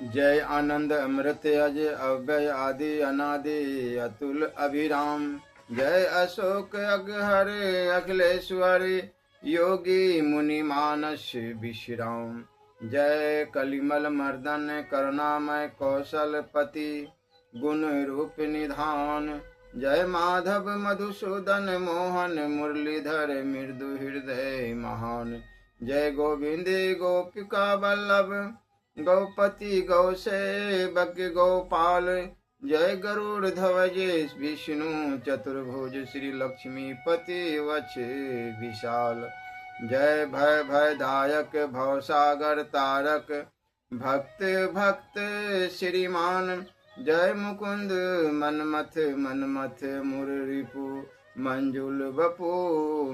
जय आनंद अमृत अजय अव्यय आदि अनादि अतुल अभिराम। जय अशोक अगहर अखिलेश्वर योगी मुनि मानस विश्राम। जय कलिमल मर्दन करुणामय कौशलपति गुण रूप निधान। जय माधव मधुसूदन मोहन मुरलीधर मृदु हृदय महान। जय गोविंद गोपिका वल्लभ गौपति गौसेवक गोपाल। जय गरुड़ ध्वज विष्णु चतुर्भुज श्री लक्ष्मीपति वक्ष विशाल। जय भय भयदायक भवसागर तारक भक्त भक्त श्रीमान। जय मुकुंद मनमथ मनमथ मुररिपु मंजुल बपु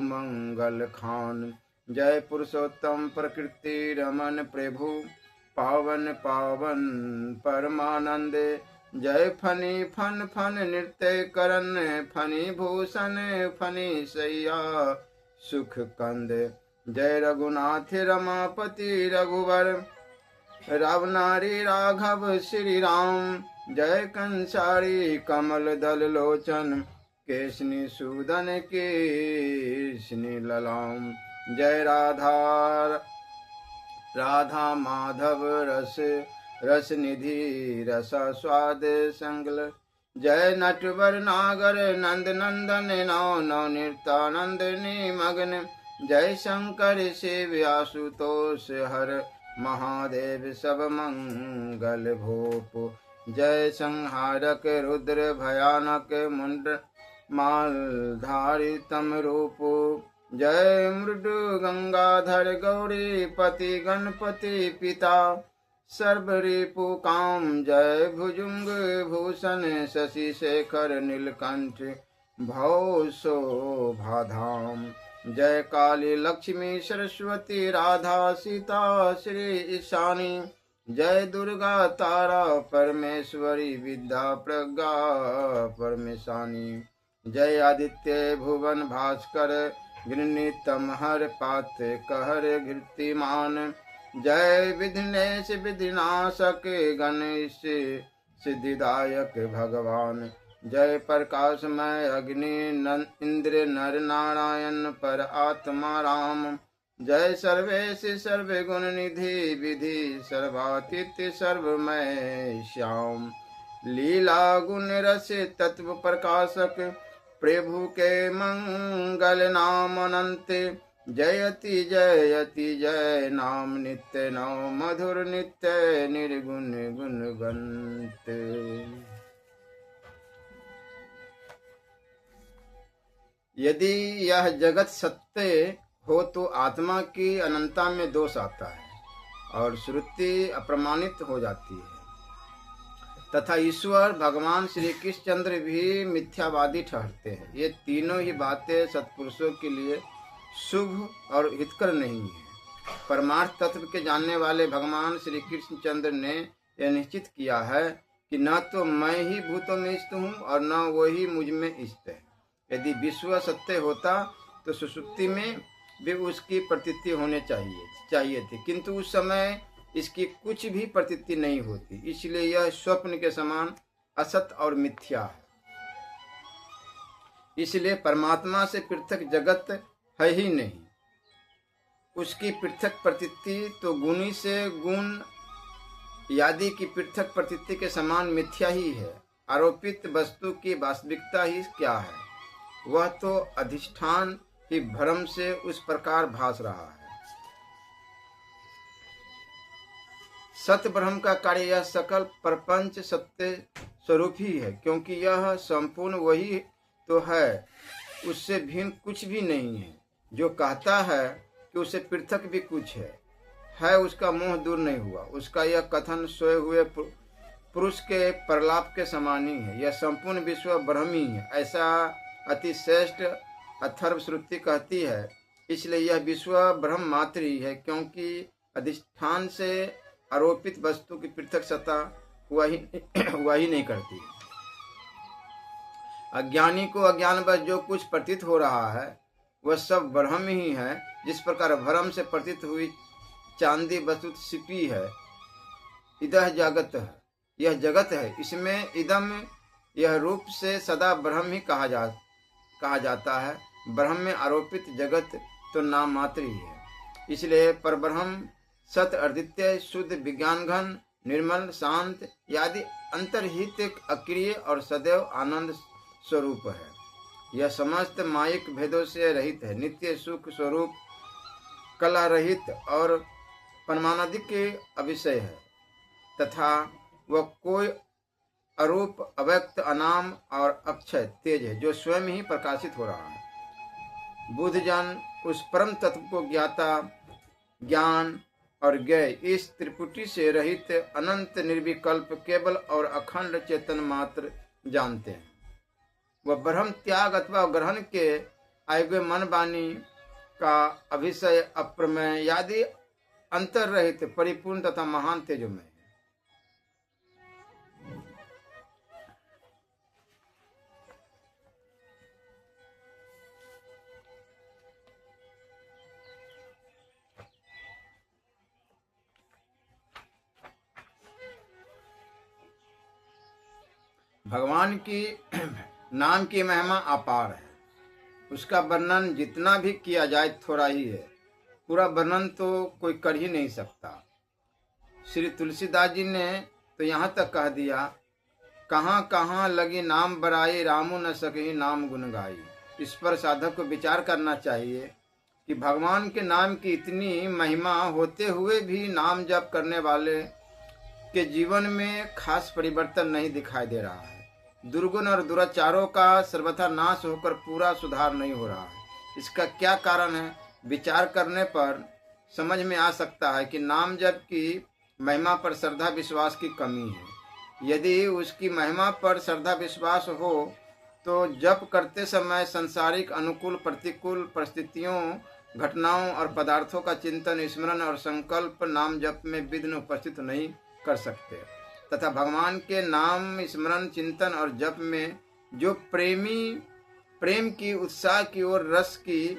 मंगल खान। जय पुरुषोत्तम प्रकृति रमन प्रभु पावन पावन परमानंद। जय फनी फन फन नृत्य करन फनी भूषण फनी सैया सुख कंद। जय रघुनाथ रमापति रघुवर रावनारी राघव श्री राम। जय कंसारी कमल दल लोचन केशनी सूदन केशनी ललाम। जय राधा माधव रस रस निधि रस स्वाद संगल। जय नटवर नागर नंद नंदन नौ नौ नृत्यानंदनी मगन। जय शंकर शिव आशुतोष हर महादेव सब मंगल भूप। जय संहारक रुद्र भयानक मुंड मालधारी तम रूप। जय मृदु गंगाधर गौरी पति गणपति पिता सर्वरिपु काम। जय भुजुंग भूषण शशि शेखर नीलकंठ भव शोभाधाम। जय काली लक्ष्मी सरस्वती राधा सीता श्री ईशानी। जय दुर्गा तारा परमेश्वरी विद्या प्रज्ञा परमेशानी। जय आदित्य भुवन भास्कर गृणीतम हर पात कहर कीर्तिमान। जय विघ्नेश विधिनाशक गणेश सिद्धिदायक भगवान। जय प्रकाशमय अग्नि इंद्र नर नारायण पर आत्मा राम। जय सर्वेश सर्वगुण निधि विधि सर्वातीत सर्वमय श्याम। लीला गुण रस तत्व प्रकाशक प्रभु के मंगल नाम अनंत। जयति जयति जय नाम नित्य नौ मधुर नित्य निर्गुण गुणवंत। यदि यह जगत सत्य हो तो आत्मा की अनंतता में दोष आता है और श्रुति अप्रमाणित हो जाती है तथा ईश्वर भगवान श्री कृष्णचंद्र भी मिथ्यावादी ठहरते हैं। ये तीनों ही बातें सत्पुरुषों के लिए शुभ और हितकर नहीं है। परमार्थ तत्व के जानने वाले भगवान श्री कृष्णचंद्र ने यह निश्चित किया है कि न तो मैं ही भूतों में स्थित हूँ और न वही मुझ में स्थित है। यदि विश्व सत्य होता तो सुषुप्ति में भी उसकी प्रतीति होने चाहिए थी, किंतु उस समय इसकी कुछ भी प्रतीति नहीं होती, इसलिए यह स्वप्न के समान असत और मिथ्या है। इसलिए परमात्मा से पृथक जगत है ही नहीं। उसकी पृथक प्रतीति तो गुणी से गुण यादि की पृथक प्रतीति के समान मिथ्या ही है। आरोपित वस्तु की वास्तविकता ही क्या है, वह तो अधिष्ठान ही भ्रम से उस प्रकार भास रहा है। सत्य ब्रह्म का कार्य यह सकल प्रपंच सत्य स्वरूप ही है, क्योंकि यह संपूर्ण वही तो है, उससे भिन्न कुछ भी नहीं है। जो कहता है कि उससे पृथक भी कुछ है उसका मोह दूर नहीं हुआ। उसका यह कथन सोए हुए पुरुष के प्रलाप के समान ही है। यह संपूर्ण विश्व ब्रह्म ही है, ऐसा अति श्रेष्ठ अथर्व श्रुति कहती है। इसलिए यह विश्व ब्रह्म मात्र ही है, क्योंकि अधिष्ठान से आरोपित वस्तु की पृथक सत्ता हुआ ही नहीं करती। अज्ञानी को अज्ञानवश जो कुछ प्रतीत हो रहा है वह सब ब्रह्म ही है। जिस प्रकार भ्रम से प्रतीत हुई चांदी वस्तु सिपी है, इदह जगत, यह जगत है, इसमें इदम यह रूप से सदा ब्रह्म ही कहा जाता है। ब्रह्म में आरोपित जगत तो नाम मात्र ही है। इसलिए परब्रह्म सत, अद्वितीय, शुद्ध, विज्ञान घन, निर्मल, शांत आदि अंतर्हित अक्रिय और सदैव आनंद स्वरूप है। यह समस्त मायिक भेदों से रहित है, नित्य सुख स्वरूप, कला रहित और परमानंदिक के अविषय है तथा वह कोई अरूप, अव्यक्त, अनाम और अक्षय तेज है जो स्वयं ही प्रकाशित हो रहा है। बुद्ध जन उस परम तत्व को ज्ञाता, ज्ञान और ज्ञेय, इस त्रिपुटी से रहित अनंत निर्विकल्प केवल और अखंड चेतन मात्र जानते हैं। वह ब्रह्म त्याग अथवा ग्रहण के आए हुए मन वाणी का अभिषय, अप्रमेय आदि अंतर रहित, परिपूर्ण तथा महान तेजोमय है। भगवान की नाम की महिमा अपार है। उसका वर्णन जितना भी किया जाए थोड़ा ही है। पूरा वर्णन तो कोई कर ही नहीं सकता। श्री तुलसीदास जी ने तो यहाँ तक कह दिया, कहाँ कहाँ लगी नाम बराई, रामू न सके नाम गुण गाई। इस पर साधक को विचार करना चाहिए कि भगवान के नाम की इतनी महिमा होते हुए भी नाम जप करने वाले के जीवन में खास परिवर्तन नहीं दिखाई दे रहा है। दुर्गुण और दुराचारों का सर्वथा नाश होकर पूरा सुधार नहीं हो रहा है। इसका क्या कारण है? विचार करने पर समझ में आ सकता है कि नाम जप की महिमा पर श्रद्धा विश्वास की कमी है। यदि उसकी महिमा पर श्रद्धा विश्वास हो तो जप करते समय संसारिक अनुकूल प्रतिकूल परिस्थितियों, घटनाओं और पदार्थों का चिंतन, स्मरण और संकल्प नाम जप में विघ्न उपस्थित नहीं कर सकते तथा भगवान के नाम स्मरण, चिंतन और जप में जो प्रेम की, उत्साह की और रस की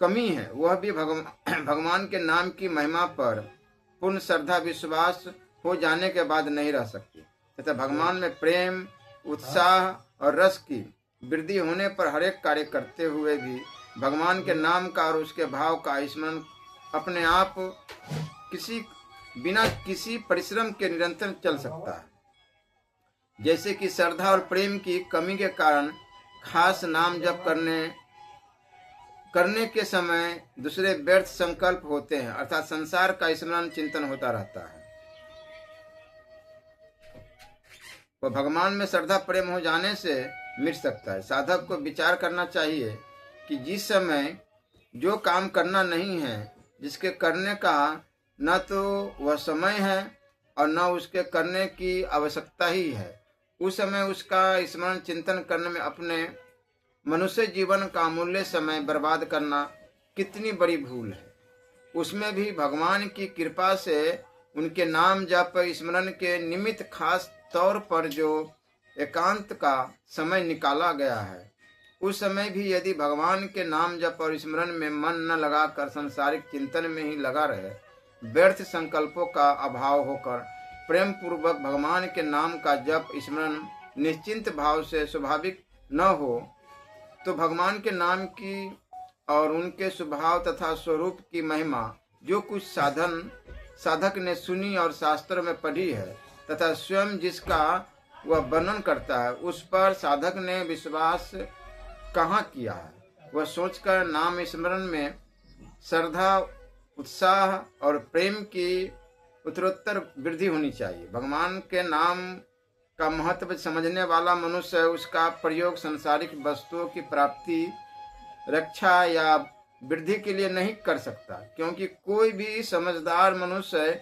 कमी है, वह भी भगवान के नाम की महिमा पर पूर्ण श्रद्धा विश्वास हो जाने के बाद नहीं रह सकती तथा भगवान में प्रेम, उत्साह और रस की वृद्धि होने पर हर एक कार्य करते हुए भी भगवान के नाम का और उसके भाव का स्मरण अपने आप बिना किसी परिश्रम के निरंतर चल सकता है। जैसे कि श्रद्धा और प्रेम की कमी के कारण खास नाम जप करने के समय दूसरे व्यर्थ संकल्प होते हैं, अर्थात संसार का स्मरण चिंतन होता रहता है। वह भगवान में श्रद्धा प्रेम हो जाने से मिट सकता है। साधक को विचार करना चाहिए कि जिस समय जो काम करना नहीं है, जिसके करने का न तो वह समय है और न उसके करने की आवश्यकता ही है, उस समय उसका स्मरण चिंतन करने में अपने मनुष्य जीवन का अमूल्य समय बर्बाद करना कितनी बड़ी भूल है। उसमें भी भगवान की कृपा से उनके नाम जप स्मरण के निमित्त खास तौर पर जो एकांत का समय निकाला गया है, उस समय भी यदि भगवान के नाम जप और स्मरण में मन न लगाकर संसारिक चिंतन में ही लगा रहे, व्यर्थ संकल्पों का अभाव होकर प्रेम पूर्वक भगवान के नाम का जप स्मरण निश्चिंत भाव से स्वाभाविक न हो, तो भगवान के नाम की और उनके स्वभाव तथा स्वरूप की महिमा जो कुछ साधक ने सुनी और शास्त्रों में पढ़ी है तथा स्वयं जिसका वह वर्णन करता है, उस पर साधक ने विश्वास कहाँ किया है। वह सोचकर नाम स्मरण में श्रद्धा, उत्साह और प्रेम की उत्तरोत्तर वृद्धि होनी चाहिए। भगवान के नाम का महत्व समझने वाला मनुष्य उसका प्रयोग संसारिक वस्तुओं की प्राप्ति, रक्षा या वृद्धि के लिए नहीं कर सकता, क्योंकि कोई भी समझदार मनुष्य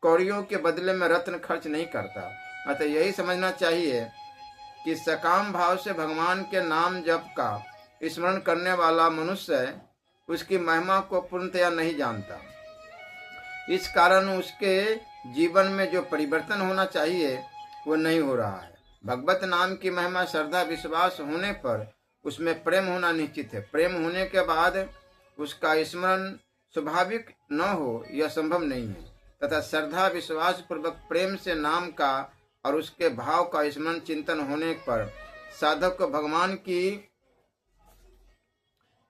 कौड़ियों के बदले में रत्न खर्च नहीं करता। अतः यही समझना चाहिए कि सकाम भाव से भगवान के नाम जप का स्मरण करने वाला मनुष्य उसकी महिमा को पूर्णतया नहीं जानता। इस कारण उसके जीवन में जो परिवर्तन होना चाहिए वो नहीं हो रहा है। भगवत नाम की महिमा श्रद्धा विश्वास होने पर उसमें प्रेम होना निश्चित है। प्रेम होने के बाद उसका स्मरण स्वाभाविक न हो यह संभव नहीं है तथा श्रद्धा विश्वास पूर्वक प्रेम से नाम का और उसके भाव का स्मरण चिंतन होने पर साधक को भगवान की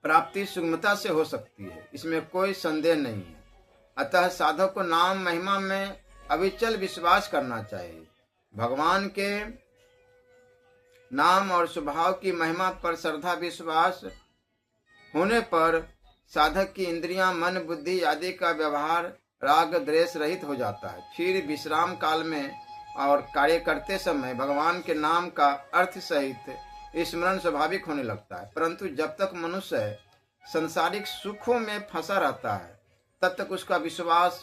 प्राप्ति सुगमता से हो सकती है, इसमें कोई संदेह नहीं है। अतः साधक को नाम महिमा में अविचल विश्वास करना चाहिए। भगवान के नाम और स्वभाव की महिमा पर श्रद्धा विश्वास होने पर साधक की इंद्रियां, मन, बुद्धि आदि का व्यवहार राग द्वेष रहित हो जाता है। फिर विश्राम काल में और कार्य करते समय भगवान के नाम का अर्थ सहित स्मरण स्वाभाविक होने लगता है। परंतु जब तक मनुष्य संसारिक सुखों में फंसा रहता है तब तक उसका विश्वास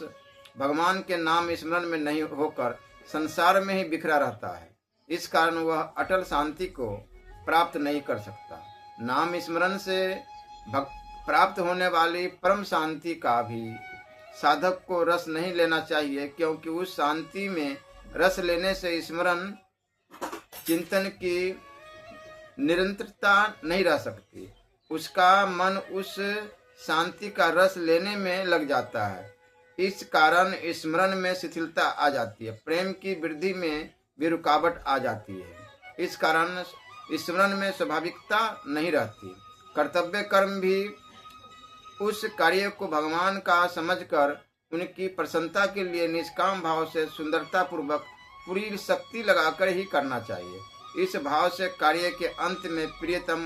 भगवान के नाम स्मरण में नहीं होकर संसार में ही बिखरा रहता है। इस कारण वह अटल शांति को प्राप्त नहीं कर सकता। नाम स्मरण से प्राप्त होने वाली परम शांति का भी साधक को रस नहीं लेना चाहिए, क्योंकि उस शांति में रस लेने से स्मरण चिंतन की निरंतरता नहीं रह सकती। उसका मन उस शांति का रस लेने में लग जाता है। इस कारण स्मरण में शिथिलता आ जाती है, प्रेम की वृद्धि में भी रुकावट आ जाती है। इस कारण स्मरण में स्वाभाविकता नहीं रहती। कर्तव्य कर्म भी उस कार्य को भगवान का समझकर उनकी प्रसन्नता के लिए निष्काम भाव से सुंदरता पूर्वक पूरी शक्ति लगाकर ही करना चाहिए। इस भाव से कार्य के अंत में प्रियतम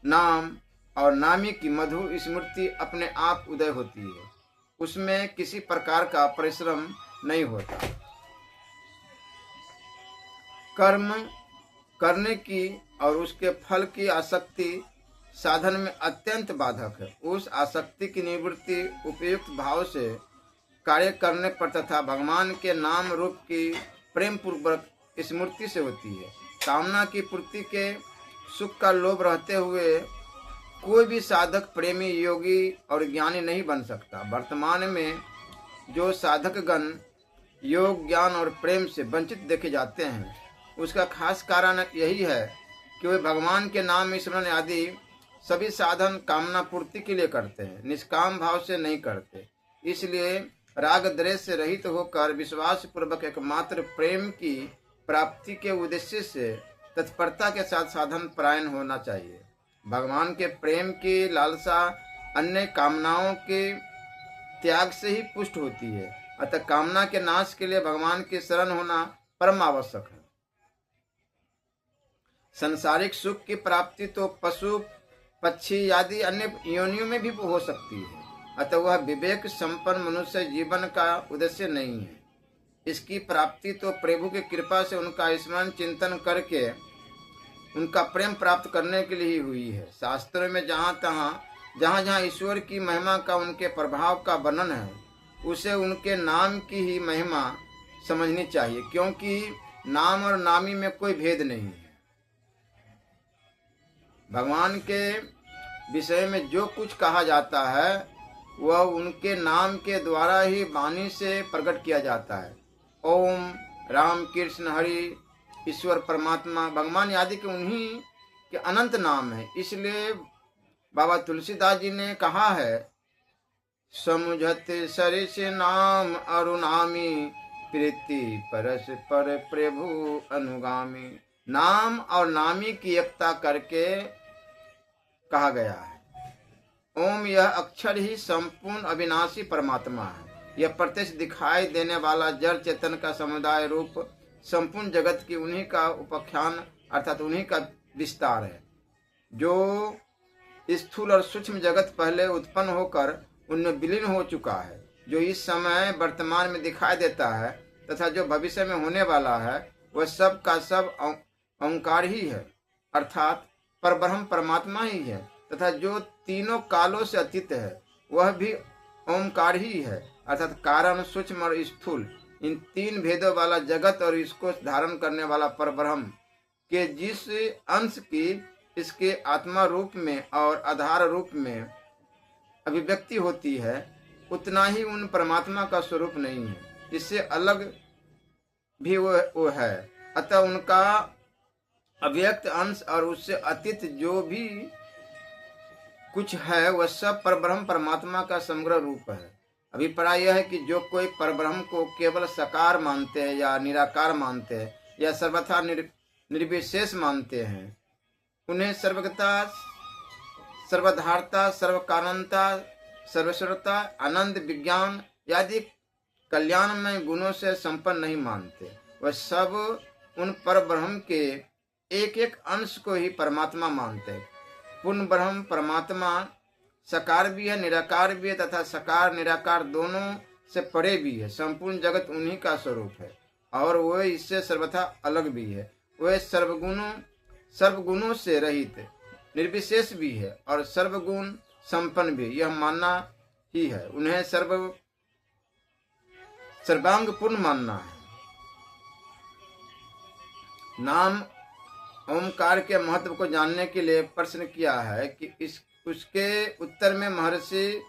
नाम और नामी की मधुर स्मृति अपने आप उदय होती है। उसमें किसी प्रकार का परिश्रम नहीं होता। कर्म करने की और उसके फल की आसक्ति साधन में अत्यंत बाधक है। उस आसक्ति की निवृत्ति उपयुक्त भाव से कार्य करने पर तथा भगवान के नाम रूप की प्रेम पूर्वक स्मृति से होती है। कामना की पूर्ति के सुख का लोभ रहते हुए कोई भी साधक प्रेमी, योगी और ज्ञानी नहीं बन सकता। वर्तमान में जो साधक गण योग, ज्ञान और प्रेम से वंचित देखे जाते हैं, उसका खास कारण यही है कि वे भगवान के नाम स्मरण आदि सभी साधन कामना पूर्ति के लिए करते हैं, निष्काम भाव से नहीं करते। इसलिए राग द्वेष से रहित होकर विश्वास पूर्वक एकमात्र प्रेम की प्राप्ति के उद्देश्य से तत्परता के साथ साधन परायण होना चाहिए। भगवान के प्रेम की लालसा अन्य कामनाओं के त्याग से ही पुष्ट होती है। अतः कामना के नाश के लिए भगवान की शरण होना परम आवश्यक है। संसारिक सुख की प्राप्ति तो पशु, पक्षी आदि अन्य योनियों में भी हो सकती है। अतः वह विवेक संपन्न मनुष्य जीवन का उद्देश्य नहीं है। इसकी प्राप्ति तो प्रभु की कृपा से उनका स्मरण चिंतन करके उनका प्रेम प्राप्त करने के लिए ही हुई है। शास्त्रों में जहाँ ईश्वर की महिमा का, उनके प्रभाव का वर्णन है, उसे उनके नाम की ही महिमा समझनी चाहिए, क्योंकि नाम और नामी में कोई भेद नहीं है। भगवान के विषय में जो कुछ कहा जाता है वह उनके नाम के द्वारा ही वाणी से प्रकट किया जाता है। ओम, राम, कृष्ण, हरि, ईश्वर, परमात्मा, भगवान आदि के उन्हीं के अनंत नाम है। इसलिए बाबा तुलसीदास जी ने कहा है, समुझत सरिस नाम अरुनामी, प्रीति परस पर प्रभु अनुगामी। नाम और नामी की एकता करके कहा गया है। ओम यह अक्षर ही संपूर्ण अविनाशी परमात्मा है। यह प्रत्यक्ष दिखाई देने वाला जड़ चेतन का समुदाय रूप संपूर्ण जगत की उन्हीं का उपाख्यान अर्थात उन्हीं का विस्तार है। जो स्थूल और सूक्ष्म जगत पहले उत्पन्न होकर उनमें विलीन हो चुका है, जो इस समय वर्तमान में दिखाई देता है तथा जो भविष्य में होने वाला है, वह सब का सब ओंकार ही है, अर्थात परब्रह्म परमात्मा ही है। तथा जो तीनों कालों से अतीत है वह भी ओंकार ही है, अर्थात कारण, सूक्ष्म और स्थूल, इन तीन भेदों वाला जगत और इसको धारण करने वाला परब्रह्म के जिस अंश की इसके आत्मा रूप में और आधार रूप में अभिव्यक्ति होती है, उतना ही उन परमात्मा का स्वरूप नहीं है। इससे अलग भी वो है। अतः उनका अव्यक्त अंश और उससे अतीत जो भी कुछ है वह सब परब्रह्म परमात्मा का समग्र रूप है। अभिप्राय यह है कि जो कोई परब्रह्म को केवल साकार मानते हैं या निराकार मानते हैं या सर्वथा निर्विशेष मानते हैं, उन्हें सर्वज्ञता, सर्वधारता, सर्वकारणता, सर्वेश्वरता, आनंद, विज्ञान आदि कल्याणमय गुणों से संपन्न नहीं मानते। वह सब उन पर ब्रह्म के एक एक अंश को ही परमात्मा मानते हैं। पूर्ण ब्रह्म परमात्मा साकार भी है, निराकार भी है तथा साकार निराकार दोनों से परे भी है। संपूर्ण जगत उन्हीं का स्वरूप है और वह इससे सर्वथा अलग भी है। वह सर्वगुणों से रहित निर्विशेष भी है और सर्वगुण संपन्न भी, यह मानना ही है। उन्हें सर्वांग पूर्ण मानना है। नाम ओमकार के महत्व को जानने के लिए प्रश्न किया है कि उसके उत्तर में महर्षि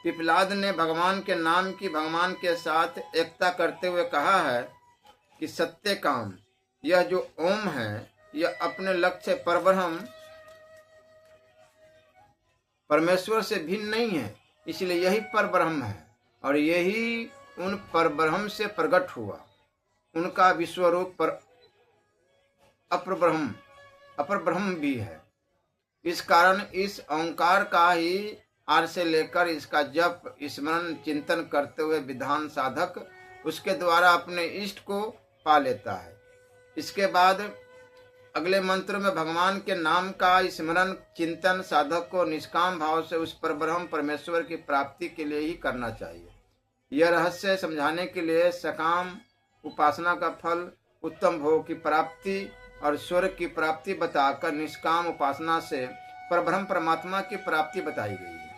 पिपलाद ने भगवान के नाम की भगवान के साथ एकता करते हुए कहा है कि सत्य काम, यह जो ओम है यह अपने लक्ष्य परब्रह्म परमेश्वर से भिन्न नहीं है, इसलिए यही परब्रह्म है और यही उन परब्रह्म से प्रकट हुआ। उनका विश्वरूप पर अपर ब्रह्म भी है। इस कारण इस ओंकार का ही आर से लेकर इसका जप स्मरण चिंतन करते हुए विधान साधक उसके द्वारा अपने इष्ट को पा लेता है। इसके बाद अगले मंत्र में भगवान के नाम का स्मरण चिंतन साधक को निष्काम भाव से उस परब्रह्म परमेश्वर की प्राप्ति के लिए ही करना चाहिए। यह रहस्य समझाने के लिए सकाम उपासना का फल, उत्तम भोग की प्राप्ति और स्वर्ग की प्राप्ति बताकर निष्काम उपासना से परब्रह्म परमात्मा की प्राप्ति बताई गई है।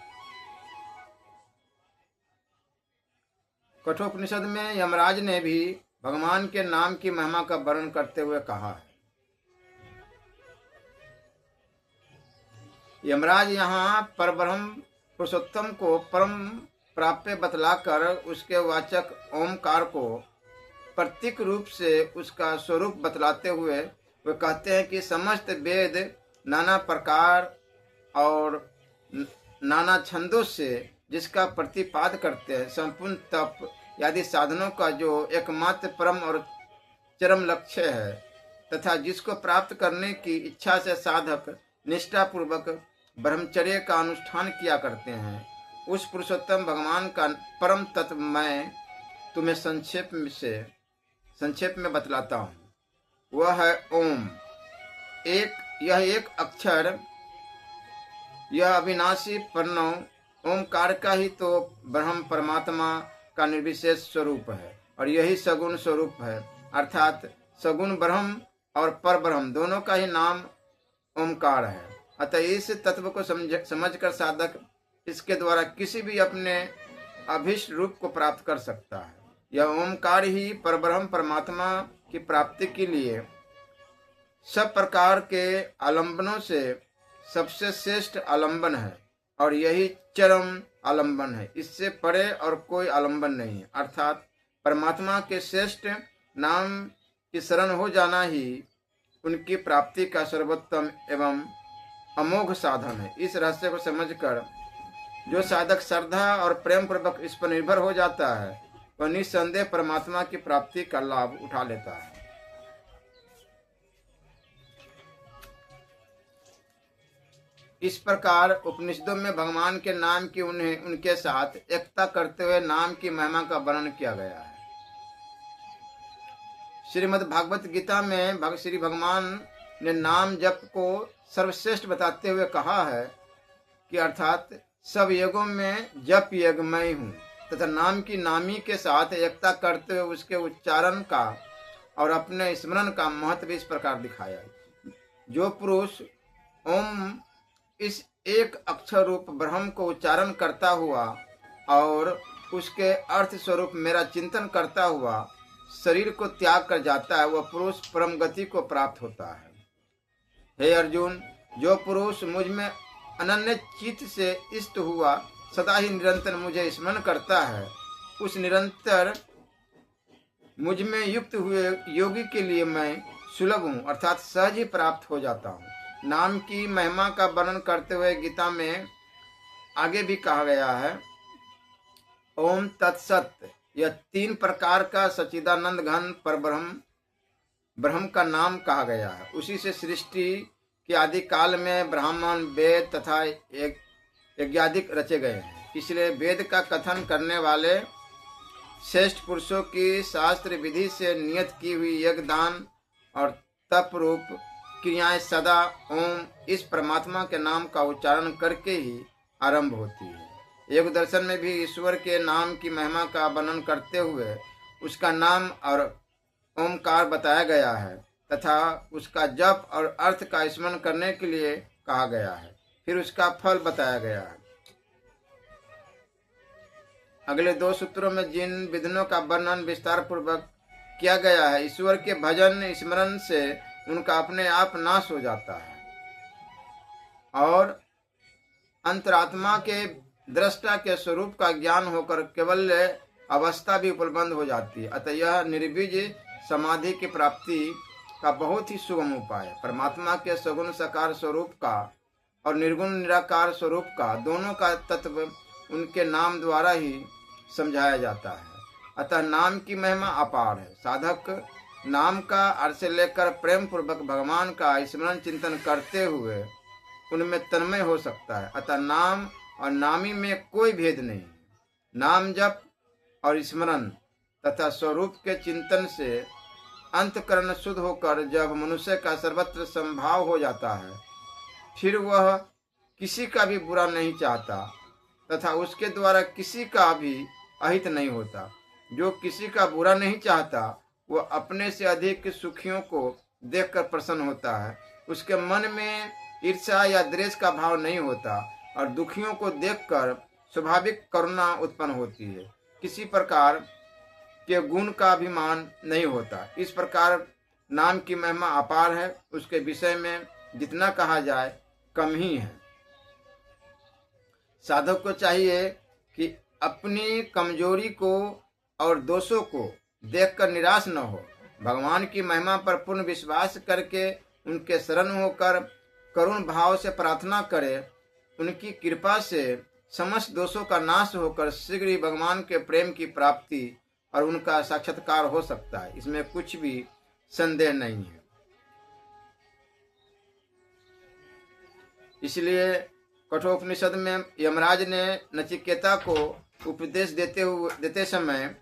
कठोपनिषद में यमराज ने भी भगवान के नाम की महिमा का वर्णन करते हुए कहा है। यमराज यहाँ परब्रह्म पुरुषोत्तम को परम प्राप्य बतलाकर उसके वाचक ओमकार को प्रतीक रूप से उसका स्वरूप बतलाते हुए वे कहते हैं कि समस्त वेद नाना प्रकार और नाना छंदों से जिसका प्रतिपाद करते हैं, संपूर्ण तप आदि साधनों का जो एकमात्र परम और चरम लक्ष्य है तथा जिसको प्राप्त करने की इच्छा से साधक निष्ठापूर्वक ब्रह्मचर्य का अनुष्ठान किया करते हैं, उस पुरुषोत्तम भगवान का परम तत्व मैं तुम्हें संक्षेप में बतलाता हूँ। वह है ओम। यह एक अक्षर, यह अविनाशी प्रणव ओमकार का ही तो ब्रह्म परमात्मा का निर्विशेष स्वरूप है और यही सगुण स्वरूप है, अर्थात सगुण ब्रह्म और पर ब्रह्म दोनों का ही नाम ओमकार है। अतः इस तत्व को समझकर साधक इसके द्वारा किसी भी अपने अभिष्ट रूप को प्राप्त कर सकता है। यह ओमकार ही परब्रह्म परमात्मा की प्राप्ति के लिए सब प्रकार के आलंबनों से सबसे श्रेष्ठ आलंबन है और यही चरम आलंबन है। इससे परे और कोई आलंबन नहीं है, अर्थात परमात्मा के श्रेष्ठ नाम की शरण हो जाना ही उनकी प्राप्ति का सर्वोत्तम एवं अमोघ साधन है। इस रहस्य को समझकर जो साधक श्रद्धा और प्रेम पूर्वक इस पर निर्भर हो जाता है वह निस्संदेह परमात्मा की प्राप्ति का लाभ उठा लेता है। इस प्रकार उपनिषदों में भगवान के नाम की उनके साथ एकता करते हुए नाम की महिमा का वर्णन किया गया है। श्रीमद् भागवत गीता में श्री भगवान ने नाम जप को सर्वश्रेष्ठ बताते हुए कहा है कि अर्थात सब यज्ञों में जप यज्ञ मैं हूँ तथा नाम की नामी के साथ एकता करते हुए उसके उच्चारण का और अपने स्मरण का महत्व इस प्रकार दिखाया। जो पुरुष ओम इस एक अक्षर रूप ब्रह्म को उच्चारण करता हुआ और उसके अर्थ स्वरूप मेरा चिंतन करता हुआ शरीर को त्याग कर जाता है, वह पुरुष परम गति को प्राप्त होता है। हे अर्जुन, जो पुरुष मुझ में अनन्य चित्त से इष्ट हुआ सदा ही निरंतर मुझे स्मरण करता है, उस निरंतर मुझ में युक्त हुए योगी के लिए मैं सुलभ हूँ, अर्थात सहज ही प्राप्त हो जाता हूँ। नाम की महिमा का वर्णन करते हुए गीता में आगे भी कहा गया है ओम तत्सत, यह 3 प्रकार का सच्चिदानंद घन पर ब्रह्म का नाम कहा गया है। उसी से सृष्टि के आदि काल में ब्राह्मण, वेद तथा यज्ञादिक रचे गए हैं। इसलिए वेद का कथन करने वाले श्रेष्ठ पुरुषों की शास्त्र विधि से नियत की हुई यज्ञ, दान और तप रूप क्रियाएं सदा ओम इस परमात्मा के नाम का उच्चारण करके ही आरंभ होती है। योग दर्शन में भी ईश्वर के नाम की महिमा का वर्णन करते हुए उसका नाम और ओमकार बताया गया है तथा उसका जप और अर्थ का स्मरण करने के लिए कहा गया है। फिर उसका फल बताया गया है। अगले 2 सूत्रों में जिन विधानों का वर्णन विस्तार पूर्वक किया गया है, ईश्वर के भजन स्मरण से उनका अपने आप नाश हो जाता है और अंतरात्मा के दृष्टा के स्वरूप का ज्ञान होकर केवल अवस्था भी उपलब्ध हो जाती है। अतः यह निर्बीज समाधि की प्राप्ति का बहुत ही सुगम उपाय है। परमात्मा के सगुण साकार स्वरूप का और निर्गुण निराकार स्वरूप का दोनों का तत्व उनके नाम द्वारा ही समझाया जाता है। अतः नाम की महिमा अपार है। साधक नाम का अर्थ से लेकर प्रेम पूर्वक भगवान का स्मरण चिंतन करते हुए उनमें तन्मय हो सकता है। अतः नाम और नामी में कोई भेद नहीं। नाम जप और स्मरण तथा स्वरूप के चिंतन से अंतकरण शुद्ध होकर जब मनुष्य का सर्वत्र संभाव हो जाता है, फिर वह किसी का भी बुरा नहीं चाहता तथा उसके द्वारा किसी का भी अहित नहीं होता। जो किसी का बुरा नहीं चाहता वह अपने से अधिक सुखियों को देखकर प्रसन्न होता है। उसके मन में ईर्ष्या या द्वेष का भाव नहीं होता और दुखियों को देखकर स्वाभाविक करुणा उत्पन्न होती है। किसी प्रकार के गुण का अभिमान नहीं होता। इस प्रकार नाम की महिमा अपार है। उसके विषय में जितना कहा जाए कम ही है। साधक को चाहिए कि अपनी कमजोरी को और दोषों को देखकर निराश न हो। भगवान की महिमा पर पूर्ण विश्वास करके उनके शरण होकर करुण भाव से प्रार्थना करे। उनकी कृपा से समस्त दोषों का नाश होकर शीघ्र ही भगवान के प्रेम की प्राप्ति और उनका साक्षात्कार हो सकता है। इसमें कुछ भी संदेह नहीं है। इसलिए कठोपनिषद में यमराज ने नचिकेता को उपदेश देते समय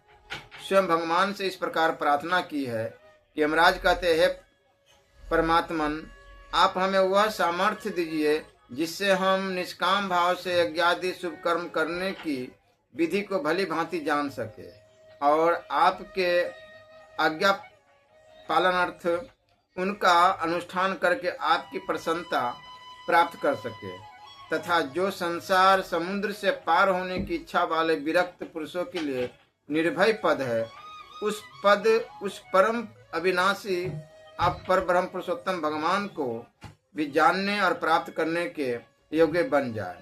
स्वयं भगवान से इस प्रकार प्रार्थना की है कि यमराज कहते हैं, परमात्मन, आप हमें वह सामर्थ्य दीजिए जिससे हम निष्काम भाव से यज्ञादि शुभ कर्म करने की विधि को भली भांति जान सके और आपके आज्ञा पालनार्थ उनका अनुष्ठान करके आपकी प्रसन्नता प्राप्त कर सके तथा जो संसार समुद्र से पार होने की इच्छा वाले विरक्त पुरुषों के लिए निर्भय पद है, उस परम अविनाशी आप पर ब्रह्म पुरुषोत्तम भगवान को भी जानने और प्राप्त करने के योग्य बन जाए।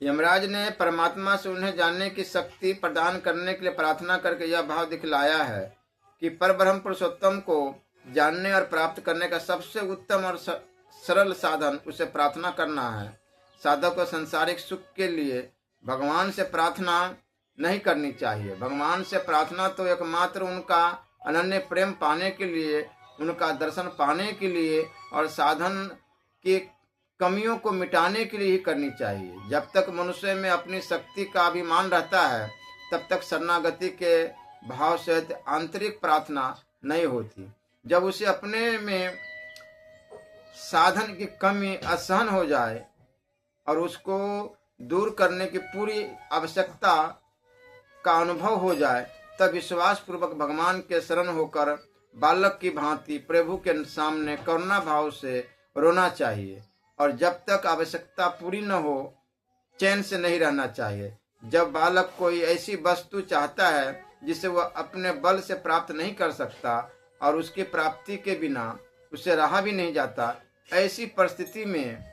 यमराज ने परमात्मा से उन्हें जानने की शक्ति प्रदान करने के लिए प्रार्थना करके यह भाव दिखलाया है कि परब्रह्म पुरुषोत्तम को जानने और प्राप्त करने का सबसे उत्तम और सरल साधन उसे प्रार्थना करना है। साधक को संसारिक सुख के लिए भगवान से प्रार्थना नहीं करनी चाहिए। भगवान से प्रार्थना तो एकमात्र उनका अनन्य प्रेम पाने के लिए, उनका दर्शन पाने के लिए और साधन की कमियों को मिटाने के लिए ही करनी चाहिए। जब तक मनुष्य में अपनी शक्ति का अभिमान रहता है तब तक शरणागति के भाव से आंतरिक प्रार्थना नहीं होती। जब उसे अपने में साधन की कमी असहन हो जाए और उसको दूर करने की पूरी आवश्यकता का अनुभव हो जाए तब विश्वास पूर्वक भगवान के शरण होकर बालक की भांति प्रभु के सामने करुणा भाव से रोना चाहिए और जब तक आवश्यकता पूरी न हो चैन से नहीं रहना चाहिए। जब बालक कोई ऐसी वस्तु चाहता है जिसे वह अपने बल से प्राप्त नहीं कर सकता और उसकी प्राप्ति के बिना उसे रहा भी नहीं जाता, ऐसी परिस्थिति में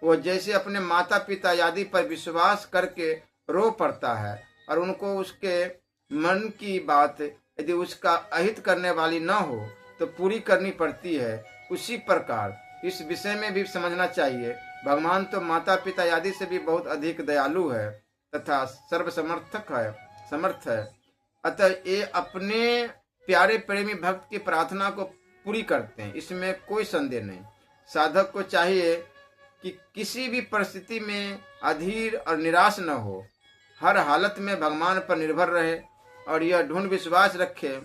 वो जैसे अपने माता पिता आदि पर विश्वास करके रो पड़ता है और उनको उसके मन की बात यदि उसका अहित करने वाली न हो तो पूरी करनी पड़ती है। उसी प्रकार इस विषय में भी समझना चाहिए, भगवान तो माता पिता आदि से भी बहुत अधिक दयालु है तथा समर्थ है। अतः ये अपने प्यारे प्रेमी भक्त की प्रार्थना को पूरी करते हैं, इसमें कोई संदेह नहीं। साधक को चाहिए कि किसी भी परिस्थिति में अधीर और निराश न हो, हर हालत में भगवान पर निर्भर रहे और यह ढूंढ विश्वास रखे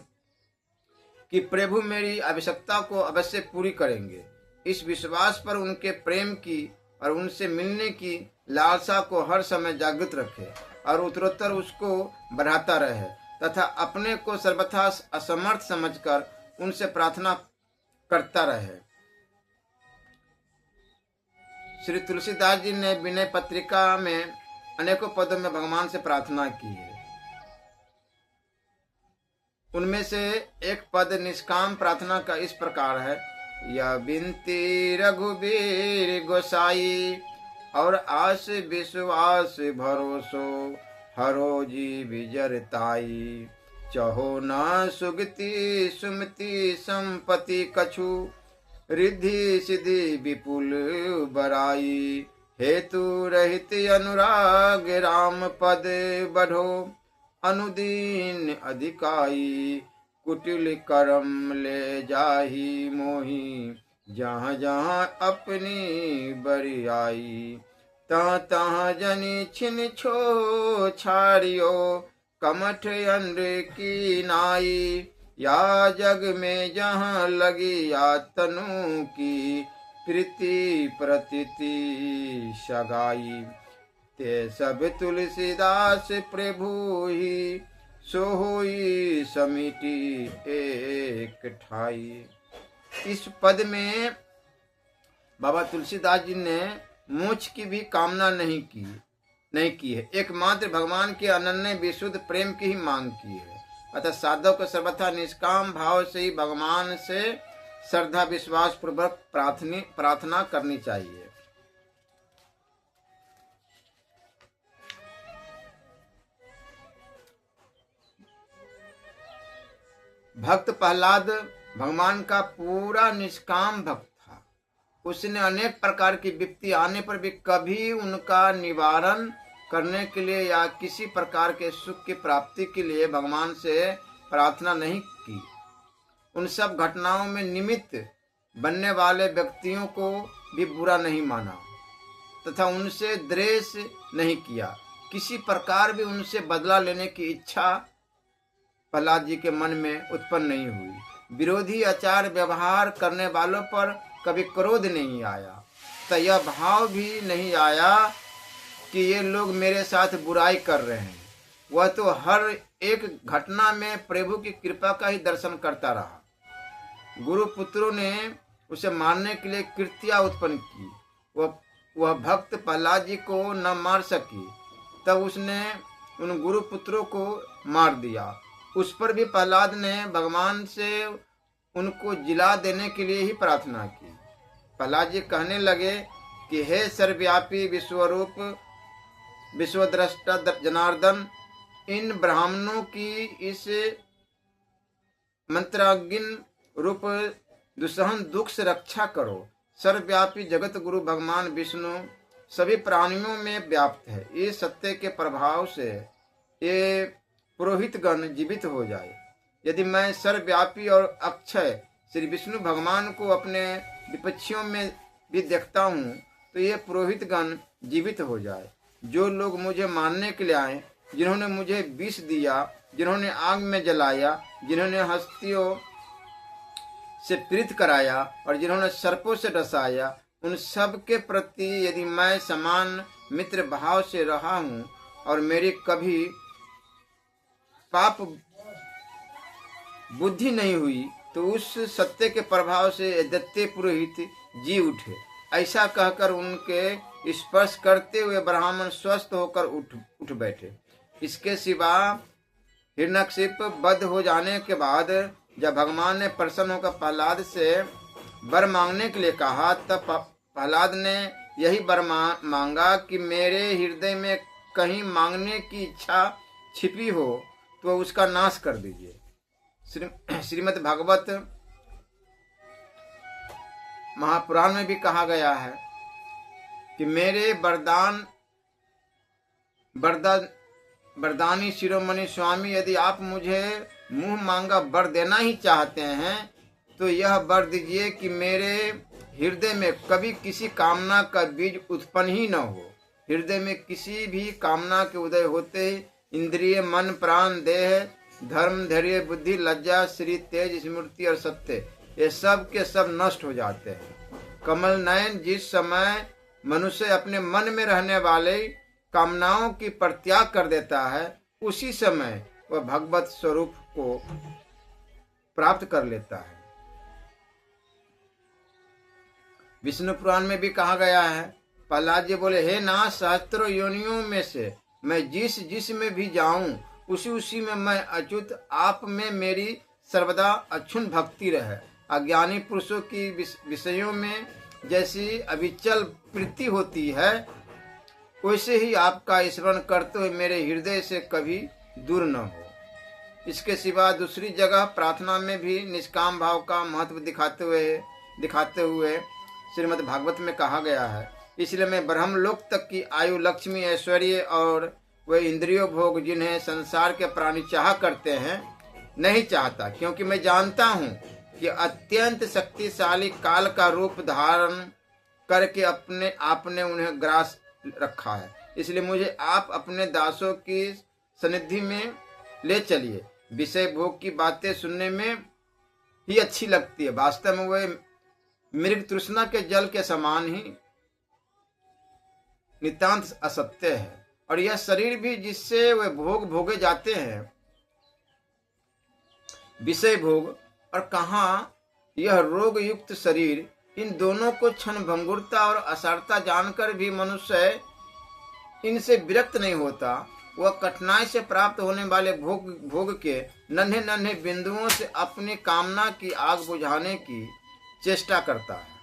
कि प्रभु मेरी आवश्यकता को अवश्य पूरी करेंगे। इस विश्वास पर उनके प्रेम की और उनसे मिलने की लालसा को हर समय जागृत रखे और उत्तरोत्तर उसको बढ़ाता रहे तथा अपने को सर्वथा असमर्थ समझकर उनसे प्रार्थना करता रहे। श्री तुलसीदास जी ने विनय पत्रिका में अनेकों पदों में भगवान से प्रार्थना की है। उनमें से एक पद निष्काम प्रार्थना का इस प्रकार है, या बिनती रघुबीर गोसाई और आस विश्वास भरोसो हरो जी विजरताई, चहो न सुगति सुमति संपत्ति कछु रिद्धि सिद्धि विपुल बराई, हेतु रहित अनुराग राम पद बढ़ो अनुदीन अधिकाई, कुटिल करम ले जाही मोही जहाँ जहाँ अपनी बरियाई, तहाँ तहाँ जनी छिन छो छाड़ियो कमठ अंड की नाई, या जग में जहाँ लगी या तनु की प्रीति प्रतीति सगाई, ते सब तुलसीदास प्रभु ही सोई समिति एक ठाई। इस पद में बाबा तुलसीदास जी ने मोक्ष की भी कामना नहीं की है, एकमात्र भगवान के अनन्य विशुद्ध प्रेम की ही मांग की है। अतः साधक को सर्वथा निष्काम भाव से ही भगवान से श्रद्धा विश्वास पूर्वक प्रार्थना करनी चाहिए। भक्त प्रहलाद भगवान का पूरा निष्काम भक्त था। उसने अनेक प्रकार की विपत्ति आने पर भी कभी उनका निवारण करने के लिए या किसी प्रकार के सुख की प्राप्ति के लिए भगवान से प्रार्थना नहीं की। उन सब घटनाओं में निमित्त बनने वाले व्यक्तियों को भी बुरा नहीं माना तथा उनसे द्वेष नहीं किया। किसी प्रकार भी उनसे बदला लेने की इच्छा प्रहलाद जी के मन में उत्पन्न नहीं हुई। विरोधी आचार व्यवहार करने वालों पर कभी क्रोध नहीं आया, तो यह भाव भी नहीं आया कि ये लोग मेरे साथ बुराई कर रहे हैं। वह तो हर एक घटना में प्रभु की कृपा का ही दर्शन करता रहा। गुरु पुत्रों ने उसे मारने के लिए कृत्या उत्पन्न की। वह भक्त प्रहलाद जी को न मार सकी, तब उसने उन गुरु पुत्रों को मार दिया। उस पर भी प्रहलाद ने भगवान से उनको जिला देने के लिए ही प्रार्थना की। प्रहलाद जी कहने लगे कि हे सर्वव्यापी विश्वरूप विश्वद्रष्टा जनार्दन, इन ब्राह्मणों की इस मंत्राग्नि रूप दुस्सहन दुख से रक्षा करो। सर्वव्यापी जगत गुरु भगवान विष्णु सभी प्राणियों में व्याप्त है। इस सत्य के प्रभाव से ये पुरोहित गण जीवित हो जाए। यदि मैं सर्वव्यापी और अक्षय श्री विष्णु भगवान को अपने विपक्षियों में भी देखता हूँ तो ये पुरोहित गण जीवित हो जाए। जो लोग मुझे मारने के लिए आए, जिन्होंने मुझे विष दिया, जिन्होंने आग में जलाया, जिन्होंने हस्तियों से पीड़ित कराया और जिन्होंने सर्पों से डसाया, उन सब के प्रति यदि मैं समान मित्र भाव से रहा हूँ और मेरी कभी पाप बुद्धि नहीं हुई, तो उस सत्य के प्रभाव से दैत्य पुरोहित जी उठे। ऐसा कहकर उनके स्पर्श करते हुए ब्राह्मण स्वस्थ होकर उठ बैठे। इसके सिवा हिरण्यकशिप बद्ध हो जाने के बाद जब भगवान ने प्रसन्न होकर प्रहलाद से वर मांगने के लिए कहा, तब प्रहलाद ने यही वर मांगा कि मेरे हृदय में कहीं मांगने की इच्छा छिपी हो तो उसका नाश कर दीजिए। श्रीमद् भागवत महापुराण में भी कहा गया है कि मेरे वरदानी शिरोमणि स्वामी, यदि आप मुझे मुंह मांगा वर देना ही चाहते हैं तो यह वर दीजिए कि मेरे हृदय में कभी किसी कामना का बीज उत्पन्न ही न हो। हृदय में किसी भी कामना के उदय होते ही इंद्रिय, मन, प्राण, देह, धर्म, धैर्य, बुद्धि, लज्जा, श्री, तेज, स्मृति और सत्य, ये सब के सब नष्ट हो जाते हैं। कमल नयन जिस समय मनुष्य अपने मन में रहने वाले कामनाओं की परित्याग कर देता है, उसी समय वह भगवत स्वरूप को प्राप्त कर लेता है। विष्णु पुराण में भी कहा गया है, प्रहलाद जी बोले, हे नाथ, सहस्त्रों योनियों में से मैं जिस में भी जाऊं उसी में मैं अच्युत, आप में मेरी सर्वदा अक्षुण भक्ति रहे। अज्ञानी पुरुषों की विषयों में जैसी अविचल प्रीति होती है, वैसे ही आपका स्मरण करते हुए मेरे हृदय से कभी दूर न हो। इसके सिवा दूसरी जगह प्रार्थना में भी निष्काम भाव का महत्व दिखाते हुए श्रीमद् भागवत में कहा गया है, इसलिए मैं ब्रह्मलोक तक की आयु, लक्ष्मी, ऐश्वर्य और वे इंद्रियों भोग जिन्हें संसार के प्राणी चाह करते हैं नहीं चाहता, क्योंकि मैं जानता हूँ कि अत्यंत शक्तिशाली काल का रूप धारण करके अपने आपने उन्हें ग्रास रखा है। इसलिए मुझे आप अपने दासों की सनिधि में ले चलिए। विषय भोग की बातें सुनने में ही अच्छी लगती है, वास्तव में वे मृग तृष्णा के जल के समान ही नितांत असत्य है। और यह शरीर भी जिससे वे भोग भोगे जाते हैं, विषय भोग, और कहाँ यह रोग युक्त शरीर, इन दोनों को क्षण भंगुरता और असारता जानकर भी मनुष्य इनसे विरक्त नहीं होता। वह कठिनाई से प्राप्त होने वाले भोग के नन्हे नन्हे बिंदुओं से अपनी कामना की आग बुझाने की चेष्टा करता है।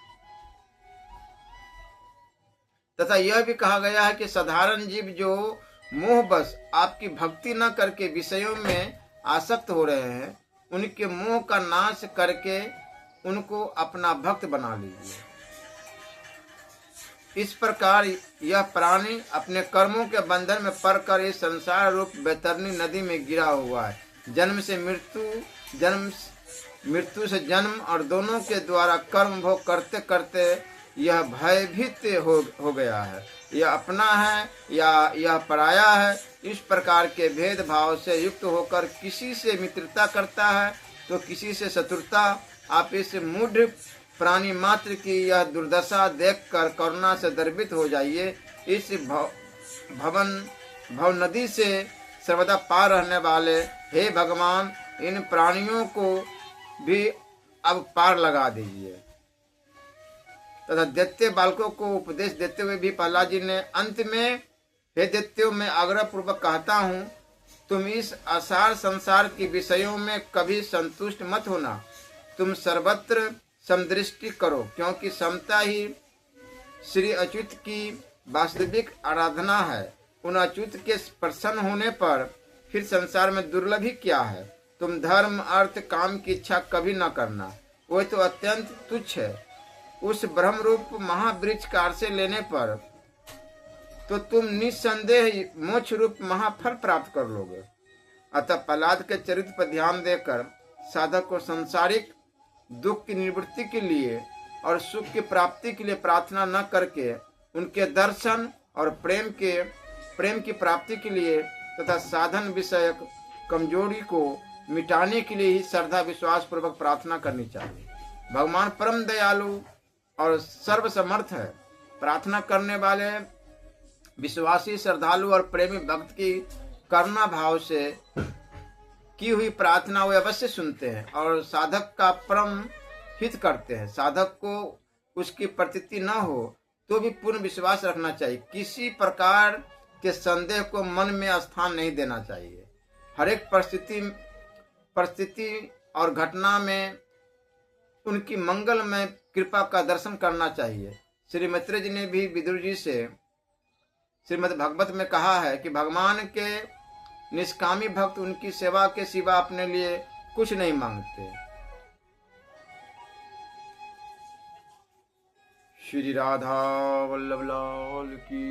तथा यह भी कहा गया है कि साधारण जीव जो मोहवश आपकी भक्ति न करके विषयों में आसक्त हो रहे हैं, उनके मोह का नाश करके उनको अपना भक्त बना लीजिए। इस प्रकार यह प्राणी अपने कर्मों के बंधन में पड़कर इस संसार रूप बैतरणी नदी में गिरा हुआ है। जन्म से जन्म और दोनों के द्वारा कर्म भोग करते करते यह भयभीत हो गया है। यह अपना है या यह पराया है, इस प्रकार के भेदभाव से युक्त होकर किसी से मित्रता करता है तो किसी से शत्रुता। आप इस मूढ़ प्राणी मात्र की यह दुर्दशा देखकर करुणा से द्रवित हो जाइए। इस भव नदी से सर्वदा पार रहने वाले हे भगवान, इन प्राणियों को भी अब पार लगा दीजिए। तथा दैत्य बालकों को उपदेश देते हुए भी प्रहलाद जी ने अंत में, हे दैत्यों, मैं आग्रह पूर्वक कहता हूँ, तुम इस असार संसार के विषयों में कभी संतुष्ट मत होना। तुम सर्वत्र समदृष्टि करो, क्योंकि समता ही श्री अच्युत की वास्तविक आराधना है। उन अच्युत के प्रसन्न होने पर फिर संसार में दुर्लभ ही क्या है। तुम धर्म, अर्थ, काम की इच्छा कभी न करना, वो तो अत्यंत तुच्छ है। उस ब्रह्म रूप महावृक्ष का आश्रय लेने पर तो तुम निस्संदेह मोक्ष रूप महाफल प्राप्त कर लोगे। अतः प्रहलाद के चरित्र पर ध्यान देकर साधक को सांसारिक दुख की निवृत्ति के लिए और सुख की प्राप्ति के लिए प्रार्थना न करके उनके दर्शन और प्रेम की प्राप्ति के लिए तथा साधन विषयक कमजोरी को मिटाने के लिए ही श्रद्धा विश्वास पूर्वक प्रार्थना करनी चाहिए। भगवान परम दयालु और सर्वसमर्थ है। प्रार्थना करने वाले विश्वासी, श्रद्धालु और प्रेमी भक्त की करुणा भाव से की हुई प्रार्थना वे अवश्य सुनते हैं और साधक का परम हित करते हैं। साधक को उसकी प्रतीति न हो तो भी पूर्ण विश्वास रखना चाहिए। किसी प्रकार के संदेह को मन में स्थान नहीं देना चाहिए। हर एक परिस्थिति और घटना में उनकी मंगलमय कृपा का दर्शन करना चाहिए। श्री मैत्रेय जी ने भी विदुर जी से श्रीमद् भागवत में कहा है कि भगवान के निष्कामी भक्त उनकी सेवा के सिवा अपने लिए कुछ नहीं मांगते। श्री राधा वल्लभ लाल की।